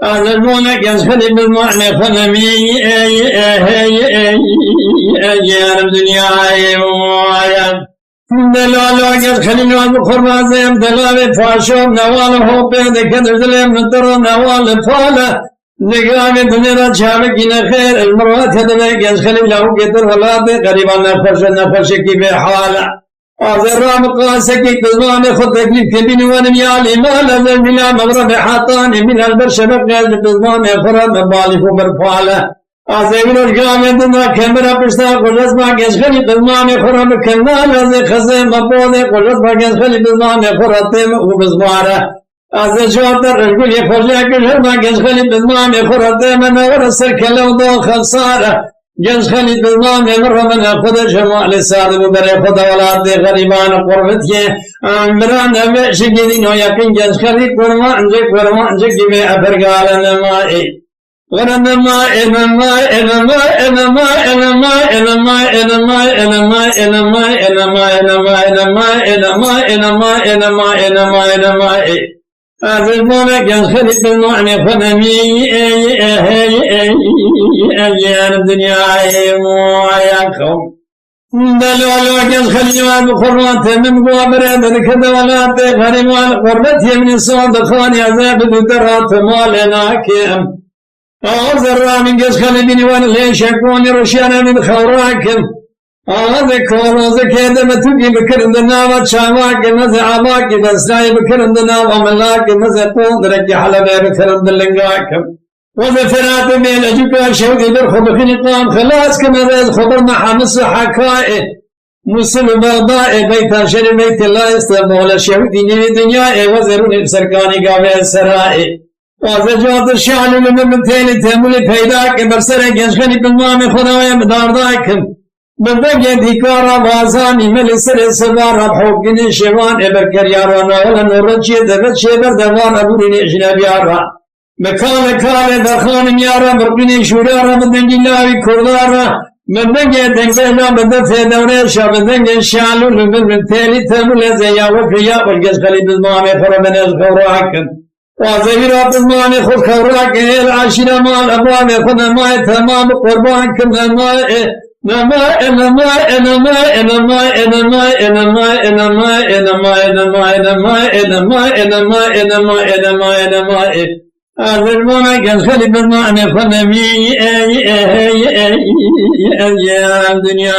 أعلمونك يزخلي بالمعنى فنمي أجيال الدنيا وعيان دلالك يزخلي نوال بخرما زيم دلالي فاشوم نواله بيدك دلالي مدر نوال فاله نقام الدنيا شابكين خير المرات هدلك يزخلي له قدر ولاده قريبا نفشك بحاله أذرام قاسك كزمان خد تكليف كبين ونميالي ما لازم بلا مغرب حاطاني من البرشة بقى كزمان فرد بالي فبرفاله أذيبنا الجامع دنا كاميرا بستا قلت ما جسخلي كزمان فرد كنا لازم خزي مبوده قلت ما جسخلي كزمان فرد تيم وبزماره أذ جواتر الكل يخرج كل ما جسخلي كزمان فرد تيم نور السركلو دو خساره جنس خلي بالمام مرة من أخذ جمال السعد بدر أخذ ولاد غريبان قربتي أمران أبى شجدين ويقين جنس خلي قرما أنجك جميع أفرقال نمائي ورنماء نماء نماء نماء نماء نماء نماء نماء نماء نماء نماء نماء نماء نماء نماء نماء نماء أذبونا جنس خلي بالمعنى فنمي أجيال الدنيا وعياكم دلوا جنس خلي بخرات من قوابرات كذا ولا غريمان قربتي من الصوت خاني عذاب الدرات مالنا كيم أعذر من جنس خلي بني وانا ليش يكون رشيانا من خوراكم هذا كورونا كذا متوقي بكرندنا وشاماك نزع عماك دسناي بكرندنا وملاك نزع قوم درجة حلبة بكرند اللقاكم وذفرات من أجوكا شوقي برخب خنقام خلاص كما ذات خبرنا حمس حكائه مسلم بغضاء بيت شر بيت الله استمول شوقي نبي دنيا وزرون بسرقاني قابل السرائه وذجوات الشعل من تيلي تهمولي فيداك برسر جنشخني بالمام خدايا مدارداكم بندق ذكارا وازاني ملسر سبار حقني شوان ابركر يارانا ولا نرجي دبتشي بردوان ابورني اجنبي يارا مكان كان دخان يارا بربني شورارا بدن جلاوي كردارا بندق دنگلا بدفع دوري شا بندق شالو من تالي تمول زيا وفيا برجس خلي بالمامي فرمن الخوراكن وزيرا بالمامي خذ خوراك العشرة مال ابوامي خذ ماي تمام قربانكم ماي نماء نماء نماء نماء نماء نماء نماء نماء نماء نماء نماء نماء نماء نماء نماء هذا الماء كان خلي بالمعنى فنمي أجيال الدنيا